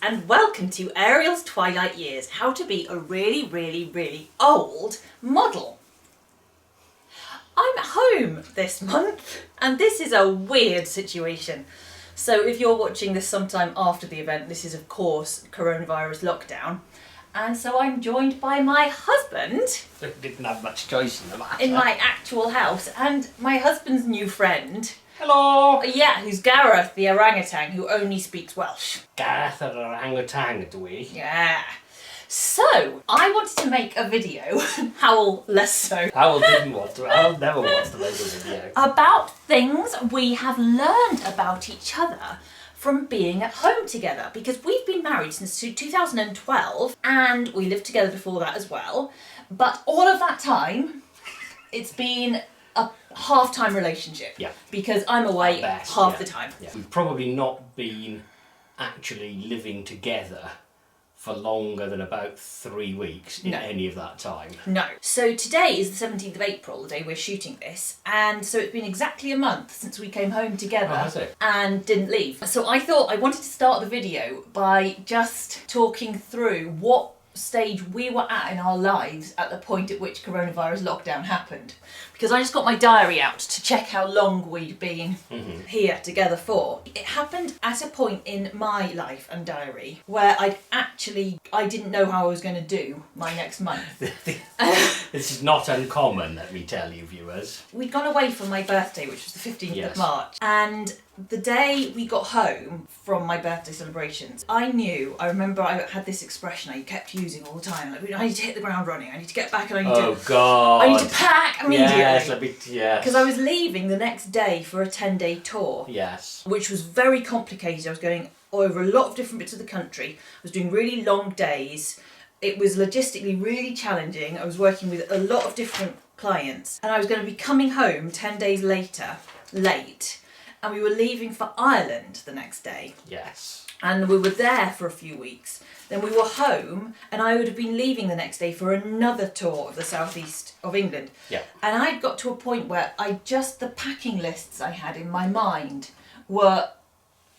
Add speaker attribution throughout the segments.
Speaker 1: and welcome to Ariel's Twilight Years, how to be a really old model. I'm at home this month and this is a weird situation. So if you're watching this sometime after the event, this is of course coronavirus lockdown. And so I'm joined by my husband.
Speaker 2: Didn't have much choice in the matter.
Speaker 1: In my actual house, and my husband's new friend.
Speaker 2: Hello!
Speaker 1: Yeah, who's Gareth the orangutan who only speaks Welsh.
Speaker 2: Gareth the orangutan, do we?
Speaker 1: Yeah. So, I wanted to make a video, Hywel less so.
Speaker 2: Hywel never wants to make a video.
Speaker 1: About things we have learned about each other from being at home together, because we've been married since 2012 and we lived together before that as well, but all of that time it's been a half-time relationship.
Speaker 2: Yeah.
Speaker 1: Because I'm away half the time.
Speaker 2: Yeah. We've probably not been actually living together for longer than about 3 weeks in any of that time.
Speaker 1: No. So today is the 17th of April, the day we're shooting this, and so it's been exactly a month since we came home together.
Speaker 2: Oh, has it?
Speaker 1: And didn't leave. So I thought I wanted to start the video by just talking through what stage we were at in our lives at the point at which coronavirus lockdown happened. Because I just got my diary out to check how long we'd been here together for. It happened at a point in my life and diary where I didn't know how I was going to do my next month.
Speaker 2: This is not uncommon, let me tell you, viewers.
Speaker 1: We'd gone away for my birthday, which was the 15th
Speaker 2: Yes.
Speaker 1: of March, and the day we got home from my birthday celebrations, I remember I had this expression I kept using all the time, like, I need to hit the ground running, I need to get back and I need to pack immediately.
Speaker 2: Yes.
Speaker 1: Because I was leaving the next day for a 10-day tour.
Speaker 2: Yes.
Speaker 1: Which was very complicated. I was going over a lot of different bits of the country. I was doing really long days. It was logistically really challenging. I was working with a lot of different clients. And I was going to be coming home 10 days later, late. And we were leaving for Ireland the next day.
Speaker 2: Yes.
Speaker 1: And we were there for a few weeks. Then we were home, and I would have been leaving the next day for another tour of the southeast of England.
Speaker 2: Yeah.
Speaker 1: And I'd got to a point where the packing lists I had in my mind were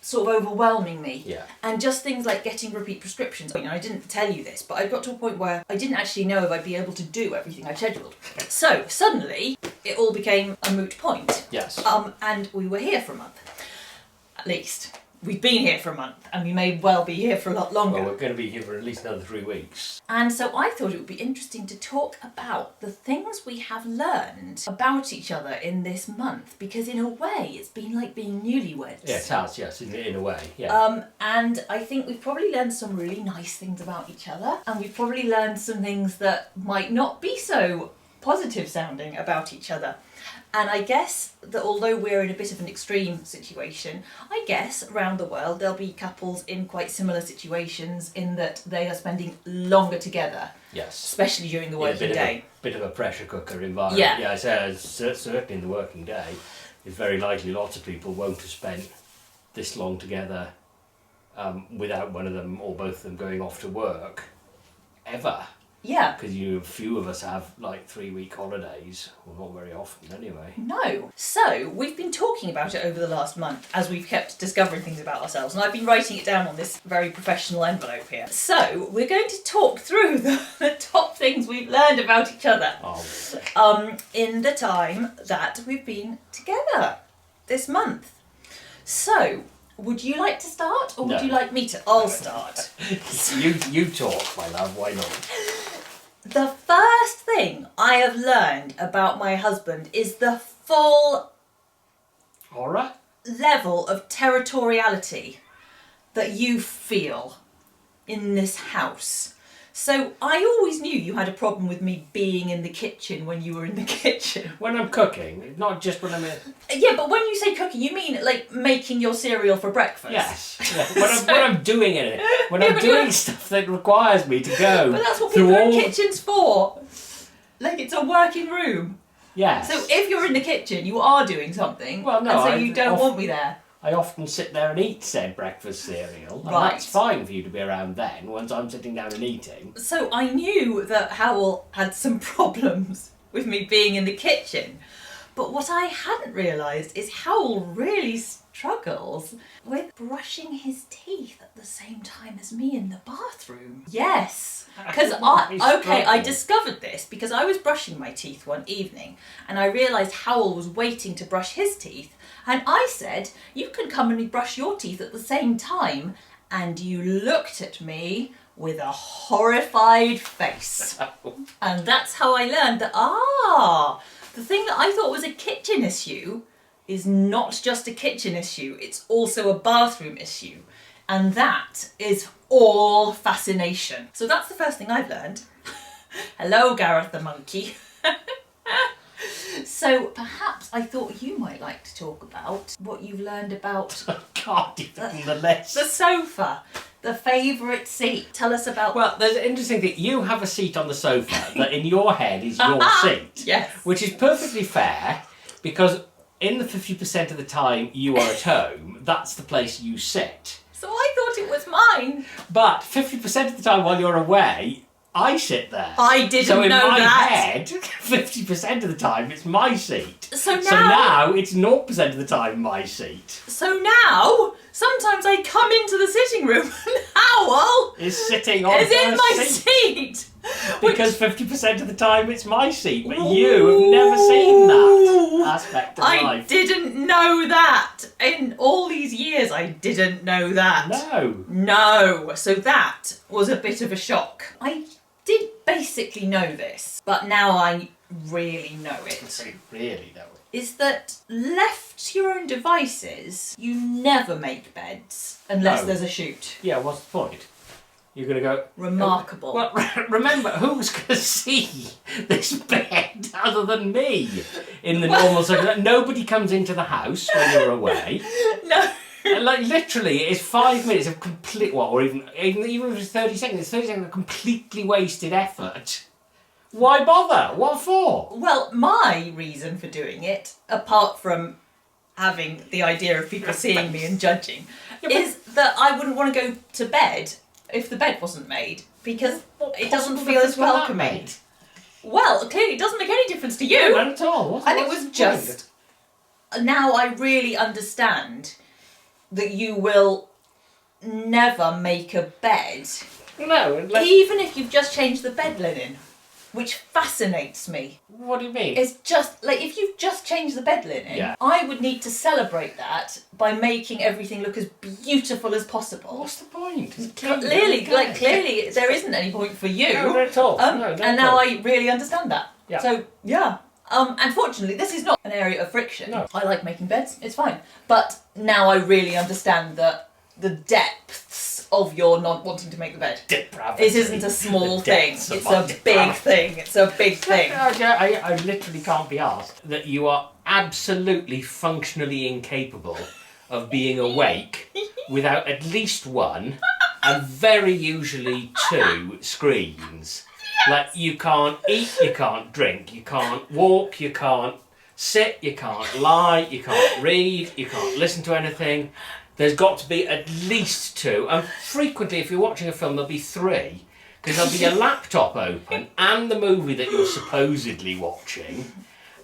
Speaker 1: sort of overwhelming me.
Speaker 2: Yeah.
Speaker 1: And just things like getting repeat prescriptions. You know, I didn't tell you this, but I got to a point where I didn't actually know if I'd be able to do everything I scheduled. So suddenly, it all became a moot point.
Speaker 2: Yes.
Speaker 1: And we were here for a month, at least. We've been here for a month, and we may well be here for a lot longer.
Speaker 2: Well, we're going to be here for at least another 3 weeks.
Speaker 1: And so I thought it would be interesting to talk about the things we have learned about each other in this month, because in a way it's been like being newlyweds.
Speaker 2: Yeah, it has, yes, in a way, yeah.
Speaker 1: And I think we've probably learned some really nice things about each other, and we've probably learned some things that might not be so positive sounding about each other. And I guess that although we're in a bit of an extreme situation, I guess around the world there'll be couples in quite similar situations in that they are spending longer together.
Speaker 2: Yes.
Speaker 1: Especially during the working day.
Speaker 2: Bit of a pressure cooker environment.
Speaker 1: Yeah.
Speaker 2: Yeah, so certainly in the working day, it's very likely lots of people won't have spent this long together without one of them or both of them going off to work ever.
Speaker 1: Yeah.
Speaker 2: Because a few of us have like 3-week holidays, well, not very often anyway.
Speaker 1: No. So, we've been talking about it over the last month as we've kept discovering things about ourselves, and I've been writing it down on this very professional envelope here. So, we're going to talk through the top things we've learned about each other in the time that we've been together this month. So, would you like to start, or would you like me to? I'll start.
Speaker 2: You talk, my love, why not?
Speaker 1: The first thing I have learned about my husband is the full
Speaker 2: Horror?
Speaker 1: level of territoriality that you feel in this house. So I always knew you had a problem with me being in the kitchen when you were in the kitchen.
Speaker 2: When I'm cooking, not just when I'm in...
Speaker 1: Yeah, but when you say cooking, you mean like making your cereal for breakfast?
Speaker 2: Yes. Yeah. When I'm doing it. When I'm doing stuff that requires me to go.
Speaker 1: But that's what people are in kitchens for. Like, it's a working room.
Speaker 2: Yes.
Speaker 1: So if you're in the kitchen, you are doing something.
Speaker 2: Well, no,
Speaker 1: and so you don't want me there.
Speaker 2: I often sit there and eat said breakfast cereal. And
Speaker 1: Right.
Speaker 2: that's fine for you to be around then, once I'm sitting down and eating.
Speaker 1: So I knew that Hywel had some problems with me being in the kitchen. But what I hadn't realised is Hywel really struggles with brushing his teeth at the same time as me in the bathroom. Yes, because I discovered this because I was brushing my teeth one evening and I realised Hywel was waiting to brush his teeth, and I said, you can come and brush your teeth at the same time, and you looked at me with a horrified face. And that's how I learned that, the thing that I thought was a kitchen issue is not just a kitchen issue, it's also a bathroom issue. And that is all fascination. So that's the first thing I've learned. Hello, Gareth the monkey. So perhaps I thought you might like to talk about what you've learned about
Speaker 2: the
Speaker 1: sofa, the favourite seat. Tell us about...
Speaker 2: Well, there's an interesting thing. You have a seat on the sofa that in your head is your seat.
Speaker 1: Yes.
Speaker 2: Which is perfectly fair because in the 50% of the time you are at home, that's the place you sit.
Speaker 1: So I thought it was mine.
Speaker 2: But 50% of the time while you're away, I sit there.
Speaker 1: I didn't know that.
Speaker 2: So in my head, 50% of the time it's my seat.
Speaker 1: So now
Speaker 2: it's 0% of the time my seat.
Speaker 1: So now, sometimes I come into the sitting room and Hywel
Speaker 2: is sitting on
Speaker 1: in my seat.
Speaker 2: Because 50% of the time it's my seat, but you have never seen that aspect of life.
Speaker 1: I didn't know that. In all these years, I didn't know that. No. So that was a bit of a shock. I did basically know this, but now I really know it.
Speaker 2: Really know it.
Speaker 1: Is that left to your own devices, you never make beds unless there's a shoot.
Speaker 2: Yeah, what's the point? You're going to go...
Speaker 1: Remarkable.
Speaker 2: Well, remember, who's going to see this bed other than me in the normal circumstances? Nobody comes into the house when you're away.
Speaker 1: No.
Speaker 2: And like, literally, it's 5 minutes of complete... Well, or even if it's 30 seconds, it's 30 seconds of completely wasted effort. Why bother? What for?
Speaker 1: Well, my reason for doing it, apart from having the idea of people seeing me and judging, is that I wouldn't want to go to bed if the bed wasn't made, because it doesn't feel as welcoming. Well, clearly it doesn't make any difference to you.
Speaker 2: No, not at all.
Speaker 1: And it was just... Now I really understand that you will never make a bed.
Speaker 2: No.
Speaker 1: Even if you've just changed the bed linen, which fascinates me.
Speaker 2: What do you mean?
Speaker 1: It's just, like, if you've just changed the bed linen, I would need to celebrate that by making everything look as beautiful as possible.
Speaker 2: What's the point?
Speaker 1: Clearly, there isn't any point for you.
Speaker 2: No, not at all.
Speaker 1: And now I really understand that.
Speaker 2: Yeah.
Speaker 1: So, yeah. Unfortunately, this is not an area of friction.
Speaker 2: No.
Speaker 1: I like making beds, it's fine. But now I really understand that the depths of your not wanting to make the bed.
Speaker 2: Depravity.
Speaker 1: It isn't a small thing. It's a big thing. It's a big thing.
Speaker 2: I literally can't be asked that you are absolutely functionally incapable of being awake without at least one, and very usually 2 screens. Like, you can't eat, you can't drink, you can't walk, you can't sit, you can't lie, you can't read, you can't listen to anything. There's got to be at least 2, and frequently if you're watching a film there'll be 3, because there'll be a laptop open and the movie that you're supposedly watching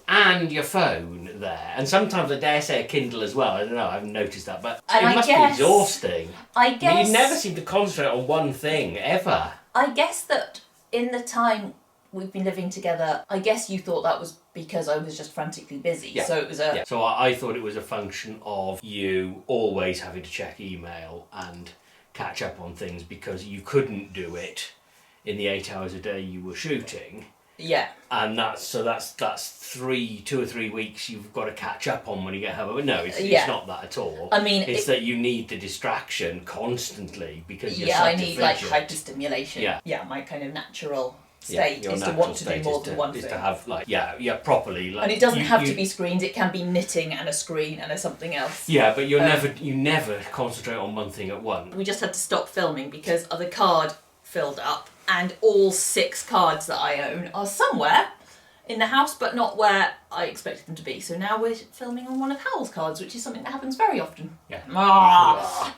Speaker 2: and your phone there, and sometimes I dare say a Kindle as well. I don't know, I haven't noticed that, but it must be exhausting.
Speaker 1: I guess...
Speaker 2: You never seem to concentrate on one thing, ever.
Speaker 1: I guess that in the time we've been living together, I guess you thought that was because I was just frantically busy.
Speaker 2: Yeah.
Speaker 1: So it was a...
Speaker 2: Yeah. So I thought it was a function of you always having to check email and catch up on things because you couldn't do it in the 8 hours a day you were shooting.
Speaker 1: Yeah.
Speaker 2: And that's 2 or 3 weeks you've got to catch up on when you get home. But no, it's not that at all.
Speaker 1: I mean...
Speaker 2: It's that you need the distraction constantly because you're
Speaker 1: I need like hyperstimulation.
Speaker 2: Yeah.
Speaker 1: Yeah, my kind of natural state is to want to do more than one thing.
Speaker 2: Is to have properly... Like,
Speaker 1: and it doesn't have to be screens, it can be knitting and a screen and something else.
Speaker 2: Yeah, but you never concentrate on one thing at once.
Speaker 1: We just had to stop filming because the card filled up, and all 6 cards that I own are somewhere in the house, but not where I expected them to be. So now we're filming on one of Hywel's cards, which is something that happens very often.
Speaker 2: Yeah.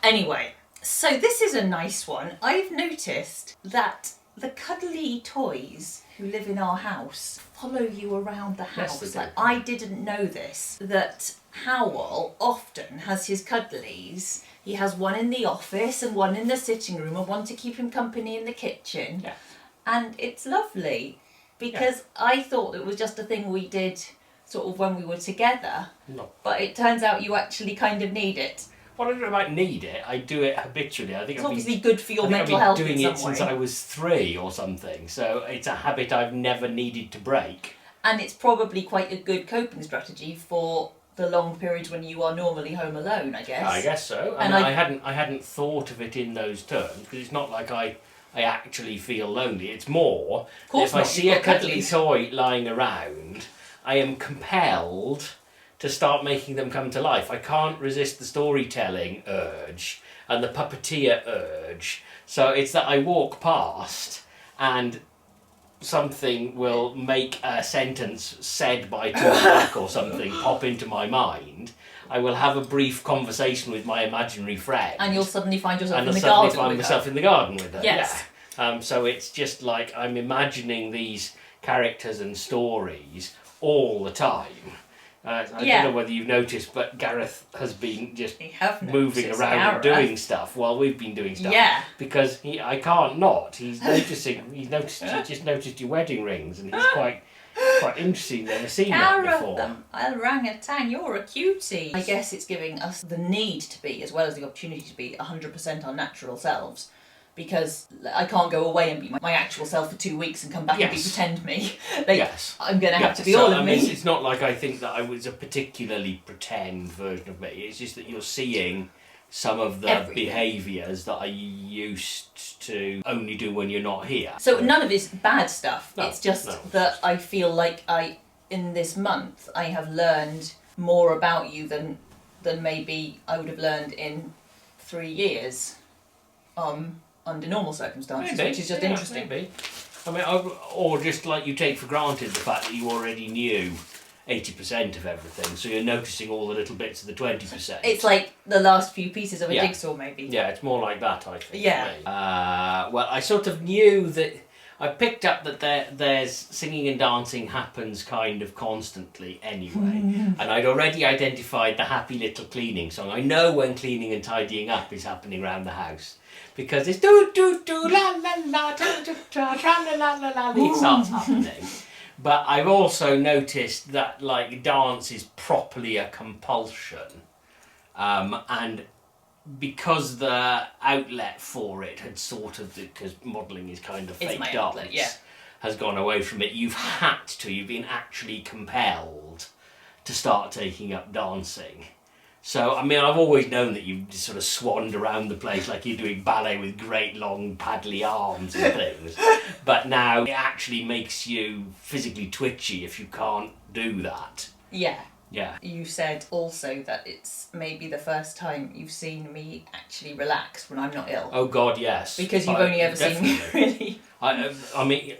Speaker 1: Anyway, so this is a nice one. I've noticed that the cuddly toys who live in our house follow you around the house.
Speaker 2: Yes, they do.
Speaker 1: I didn't know this, that Hywel often has his cuddlies. He has one in the office and one in the sitting room and one to keep him company in the kitchen.
Speaker 2: Yeah.
Speaker 1: And it's lovely because I thought it was just a thing we did sort of when we were together.
Speaker 2: No.
Speaker 1: But it turns out you actually kind of need it.
Speaker 2: Well, I don't know if I need it. I do it habitually. I think
Speaker 1: It's obviously good for your mental
Speaker 2: I've
Speaker 1: health
Speaker 2: been
Speaker 1: in
Speaker 2: doing
Speaker 1: some
Speaker 2: it since
Speaker 1: way.
Speaker 2: I was 3 or something. So it's a habit I've never needed to break.
Speaker 1: And it's probably quite a good coping strategy for the long periods when you are normally home alone, I guess.
Speaker 2: I guess so.
Speaker 1: And
Speaker 2: I hadn't thought of it in those terms because it's not like I actually feel lonely. It's more
Speaker 1: course
Speaker 2: if I
Speaker 1: not,
Speaker 2: see
Speaker 1: you've
Speaker 2: a
Speaker 1: got
Speaker 2: cuddly
Speaker 1: cuddlies.
Speaker 2: toy lying around, I am compelled to start making them come to life. I can't resist the storytelling urge and the puppeteer urge. So it's that I walk past and something will make a sentence said by Tupac or something pop into my mind. I will have a brief conversation with my imaginary friend.
Speaker 1: And you'll suddenly find yourself
Speaker 2: and
Speaker 1: in
Speaker 2: I'll
Speaker 1: the
Speaker 2: suddenly
Speaker 1: garden
Speaker 2: find
Speaker 1: with
Speaker 2: myself
Speaker 1: her.
Speaker 2: in the garden with her.
Speaker 1: Yes.
Speaker 2: Yeah. So it's just like I'm imagining these characters and stories all the time. I don't know whether you've noticed, but Gareth has been just moving around and doing stuff while we've been doing stuff.
Speaker 1: Yeah.
Speaker 2: Because I can't not. He just noticed your wedding rings, and he's quite interesting. Never seen that before.
Speaker 1: Orangutan, you're a cutie. I guess it's giving us the need to be, as well as the opportunity to be, 100% our natural selves. Because I can't go away and be my actual self for 2 weeks and come back and be pretend me. I'm going to have to be all of me.
Speaker 2: It's not like I think that I was a particularly pretend version of me. It's just that you're seeing some of the behaviours that I used to only do when you're not here.
Speaker 1: So none of it's bad stuff.
Speaker 2: No,
Speaker 1: it's just that I feel like in this month, I have learned more about you than maybe I would have learned in 3 years. Under normal circumstances, which is just interesting.
Speaker 2: Maybe. I mean, or just like you take for granted the fact that you already knew 80% of everything, so you're noticing all the little bits of the 20%.
Speaker 1: It's like the last few pieces of a jigsaw, maybe.
Speaker 2: Yeah, it's more like that, I think.
Speaker 1: Yeah.
Speaker 2: Well, I sort of knew that. I picked up that there's singing and dancing happens kind of constantly anyway, and I'd already identified the happy little cleaning song. I know when cleaning and tidying up is happening around the house because it's do do do la la la tra tra tra tra la la la. It starts happening. But I've also noticed that like dance is properly a compulsion, and because the outlet for it had sort of, because modelling is kind of fake dance, has gone away from it, you've been actually compelled to start taking up dancing. So, I mean, I've always known that you just sort of swanned around the place like you're doing ballet with great long paddly arms and things. But now it actually makes you physically twitchy if you can't do that.
Speaker 1: Yeah.
Speaker 2: Yeah.
Speaker 1: You said also that it's maybe the first time you've seen me actually relaxed when I'm not ill.
Speaker 2: Oh God, yes.
Speaker 1: Because you've only ever seen me really.
Speaker 2: I mean,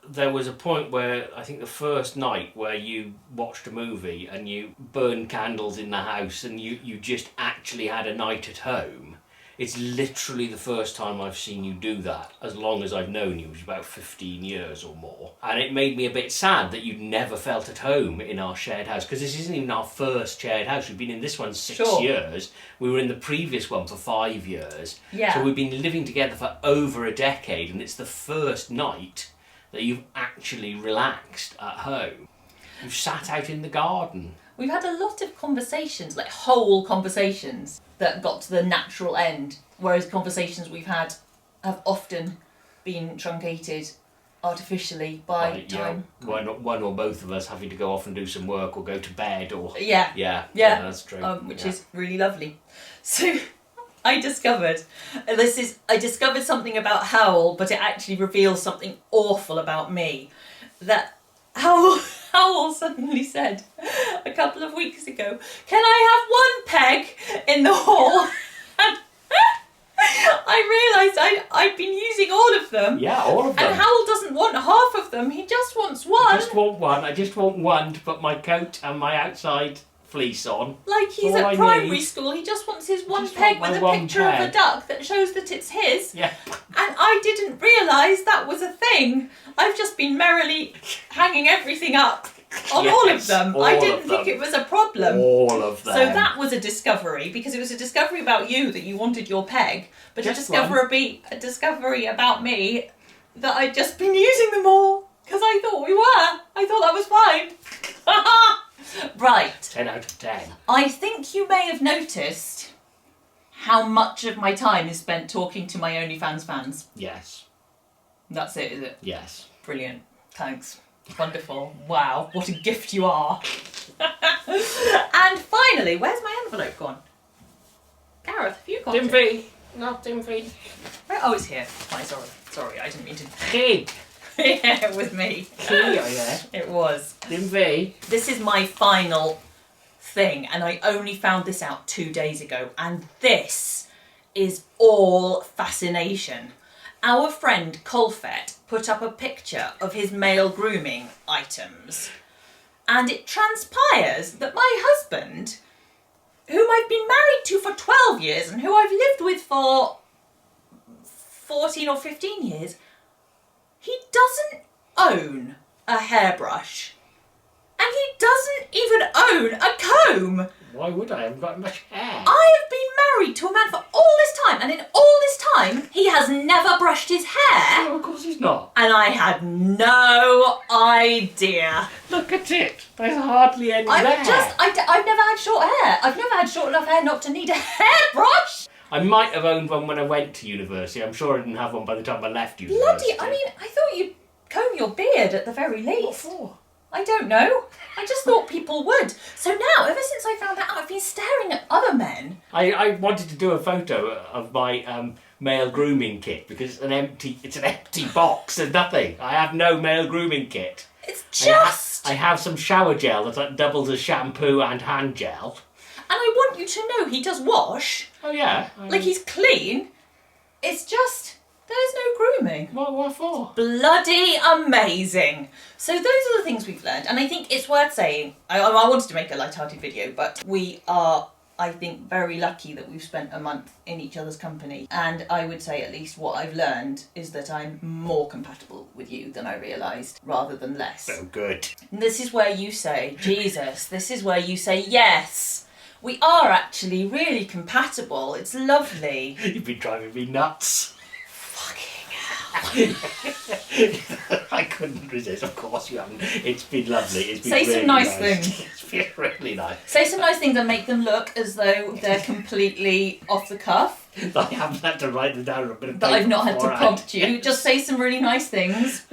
Speaker 2: there was a point where I think the first night where you watched a movie and you burned candles in the house and you just actually had a night at home. It's literally the first time I've seen you do that, as long as I've known you, which is about 15 years or more. And it made me a bit sad that you'd never felt at home in our shared house, because this isn't even our first shared house. We've been in this one 6 years. We were in the previous one for 5 years.
Speaker 1: Yeah.
Speaker 2: So we've been living together for over a decade, and it's the first night that you've actually relaxed at home. You've sat out in the garden.
Speaker 1: We've had a lot of conversations, like whole conversations, that got to the natural end, whereas conversations we've had have often been truncated artificially by time.
Speaker 2: Yeah, one or both of us having to go off and do some work or go to bed or...
Speaker 1: Yeah,
Speaker 2: that's true.
Speaker 1: Which is really lovely. So I discovered something about Hywel, but it actually reveals something awful about me. That Hywel suddenly said a couple of weeks ago, "Can I have one peg in the hall?" And I realised I'd been using all of them.
Speaker 2: Yeah, all of them.
Speaker 1: And Hywel doesn't want half of them, he just wants one.
Speaker 2: I just want one to put my coat and my outside fleece on.
Speaker 1: Like he's
Speaker 2: All
Speaker 1: at
Speaker 2: I
Speaker 1: primary
Speaker 2: need.
Speaker 1: school, he just wants his one
Speaker 2: Just
Speaker 1: peg
Speaker 2: want
Speaker 1: with
Speaker 2: my
Speaker 1: a
Speaker 2: one
Speaker 1: picture of a
Speaker 2: peg.
Speaker 1: duck that shows that it's his.
Speaker 2: Yeah.
Speaker 1: And I didn't realise that was a thing. I've just been merrily hanging everything up on all of
Speaker 2: Yes,
Speaker 1: them.
Speaker 2: all
Speaker 1: I didn't
Speaker 2: of
Speaker 1: think
Speaker 2: them.
Speaker 1: it was a problem.
Speaker 2: All of them.
Speaker 1: So that was a discovery, because it was a discovery about you that you wanted your peg, but
Speaker 2: Just
Speaker 1: a discovery about me that I'd just been using them all, because I thought we were. I thought that was fine. Right.
Speaker 2: 10 out of 10.
Speaker 1: I think you may have noticed how much of my time is spent talking to my OnlyFans fans.
Speaker 2: Yes.
Speaker 1: That's it, is it?
Speaker 2: Yes.
Speaker 1: Brilliant. Thanks. Wonderful. Wow, what a gift you are. And finally, where's my envelope gone? Gareth, have you got it?
Speaker 2: Dimfy. Not Dimfy.
Speaker 1: Oh, it's here. Fine, sorry, I didn't mean to.
Speaker 2: Kid.
Speaker 1: Yeah, it was me.
Speaker 2: Key, are you?
Speaker 1: It was.
Speaker 2: Dimfy.
Speaker 1: This is my final thing, and I only found this out 2 days ago, and this is all fascination. Our friend Colfett put up a picture of his male grooming items, and it transpires that my husband, whom I've been married to for 12 years and who I've lived with for 14 or 15 years, he doesn't own a hairbrush. And he doesn't even own a comb.
Speaker 2: Why would I? I haven't got much hair.
Speaker 1: I have been married to a man for all this time, and in all this time, he has never brushed his hair.
Speaker 2: Oh, of course he's not.
Speaker 1: And I had no idea.
Speaker 2: Look at it. There's hardly any there.
Speaker 1: I've never had short hair. I've never had short enough hair not to need a hairbrush.
Speaker 2: I might have owned one when I went to university. I'm sure I didn't have one by the time I left university.
Speaker 1: Bloody, I mean, I thought you'd comb your beard at the very least.
Speaker 2: What for?
Speaker 1: I don't know. I just thought people would. So now, ever since I found that out, I've been staring at other men.
Speaker 2: I wanted to do a photo of my male grooming kit because it's an empty box. There's nothing. I have no male grooming kit.
Speaker 1: It's just...
Speaker 2: I have some shower gel that doubles as shampoo and hand gel.
Speaker 1: And I want you to know he does wash.
Speaker 2: Oh yeah.
Speaker 1: Like he's clean. It's just... There's no grooming.
Speaker 2: What for?
Speaker 1: Bloody amazing. So those are the things we've learned. And I think it's worth saying, I wanted to make a light-hearted video, but we are, I think, very lucky that we've spent a month in each other's company. And I would say at least what I've learned is that I'm more compatible with you than I realised, rather than less.
Speaker 2: Oh, good.
Speaker 1: And this is where you say, Jesus, this is where you say, yes, we are actually really compatible. It's lovely.
Speaker 2: You've been driving me nuts.
Speaker 1: Fucking hell.
Speaker 2: I couldn't resist. Of course you haven't. It's been lovely. It's been
Speaker 1: Say
Speaker 2: really
Speaker 1: some nice things.
Speaker 2: It's been really nice.
Speaker 1: Say some nice things and make them look as though they're completely off the cuff.
Speaker 2: I haven't had to write them down on a bit of
Speaker 1: That
Speaker 2: paper
Speaker 1: I've not had to
Speaker 2: beforehand.
Speaker 1: prompt you. Just say some really nice things.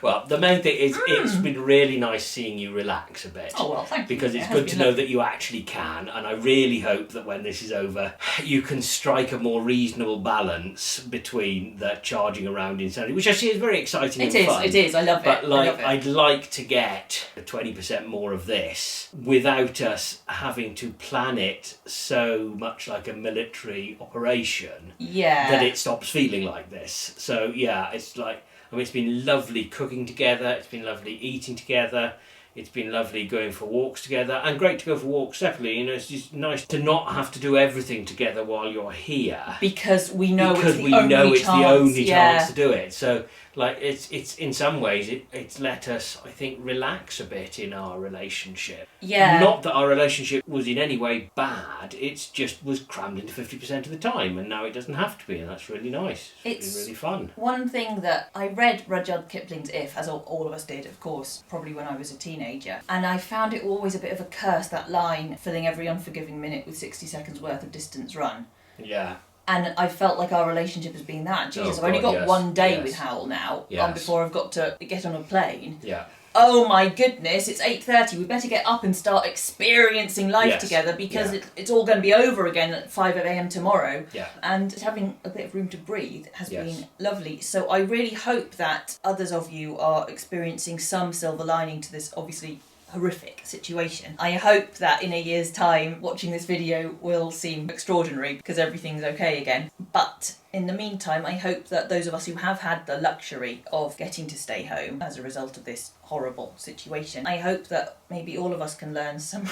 Speaker 2: Well, the main thing is it's been really nice seeing you relax a bit.
Speaker 1: Oh, well, thank you.
Speaker 2: Because
Speaker 1: It
Speaker 2: it's
Speaker 1: has
Speaker 2: good
Speaker 1: been
Speaker 2: to know
Speaker 1: lovely.
Speaker 2: that you actually can, and I really hope that when this is over, you can strike a more reasonable balance between the charging around insanity, which actually is very exciting and fun.
Speaker 1: It is. I love it.
Speaker 2: But
Speaker 1: I love it.
Speaker 2: I'd like to get 20% more of this without us having to plan it so much like a military operation
Speaker 1: Yeah.
Speaker 2: that it stops feeling like this. So yeah, it's like, I mean, it's been lovely cooking together, it's been lovely eating together, it's been lovely going for walks together, and great to go for walks separately. You know, it's just nice to not have to do everything together while you're here.
Speaker 1: Because we know
Speaker 2: because
Speaker 1: it's
Speaker 2: we
Speaker 1: the only
Speaker 2: know it's
Speaker 1: chance.
Speaker 2: the only
Speaker 1: Yeah.
Speaker 2: chance to do it. So, like, it's in some ways it's let us, I think, relax a bit in our relationship.
Speaker 1: Yeah.
Speaker 2: Not that our relationship was in any way bad. It's just was crammed into 50% of the time, and now it doesn't have to be, and that's really nice. It's been really fun.
Speaker 1: One thing that I read Rudyard Kipling's If, as all of us did, of course, probably when I was a teenager, and I found it always a bit of a curse, that line, filling every unforgiving minute with 60 seconds worth of distance run.
Speaker 2: Yeah.
Speaker 1: And I felt like our relationship has been that. Jesus,
Speaker 2: Oh,
Speaker 1: I've only
Speaker 2: God,
Speaker 1: got
Speaker 2: yes,
Speaker 1: one day
Speaker 2: yes.
Speaker 1: with Hywel now,
Speaker 2: Yes.
Speaker 1: before I've got to get on a plane.
Speaker 2: Yeah.
Speaker 1: Oh my goodness, it's 8:30, we better get up and start experiencing life
Speaker 2: Yes.
Speaker 1: together, because
Speaker 2: Yeah.
Speaker 1: it's all going to be over again at 5 a.m. tomorrow.
Speaker 2: Yeah.
Speaker 1: And having a bit of room to breathe has
Speaker 2: Yes.
Speaker 1: been lovely. So I really hope that others of you are experiencing some silver lining to this obviously horrific situation. I hope that in a year's time watching this video will seem extraordinary because everything's okay again. But in the meantime, I hope that those of us who have had the luxury of getting to stay home as a result of this horrible situation, I hope that maybe all of us can learn some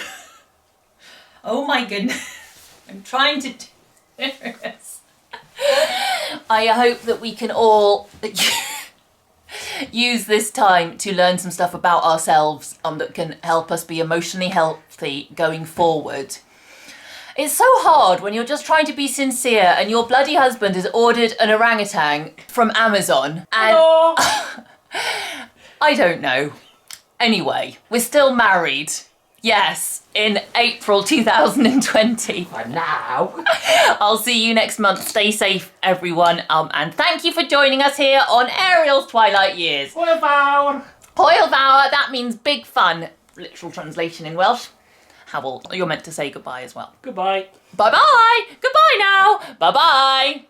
Speaker 1: Oh my goodness. I'm trying to do this. I hope that we can all use this time to learn some stuff about ourselves that can help us be emotionally healthy going forward. It's so hard when you're just trying to be sincere and your bloody husband has ordered an orangutan from Amazon and I don't know. Anyway, we're still married. Yes, in April 2020.
Speaker 2: For now.
Speaker 1: I'll see you next month. Stay safe, everyone. And thank you for joining us here on Ariel's Twilight Years.
Speaker 2: Hwyl fawr.
Speaker 1: Hwyl fawr, that means big fun. Literal translation in Welsh. Hywel, you're meant to say goodbye as well.
Speaker 2: Goodbye.
Speaker 1: Bye-bye. Goodbye now. Bye-bye.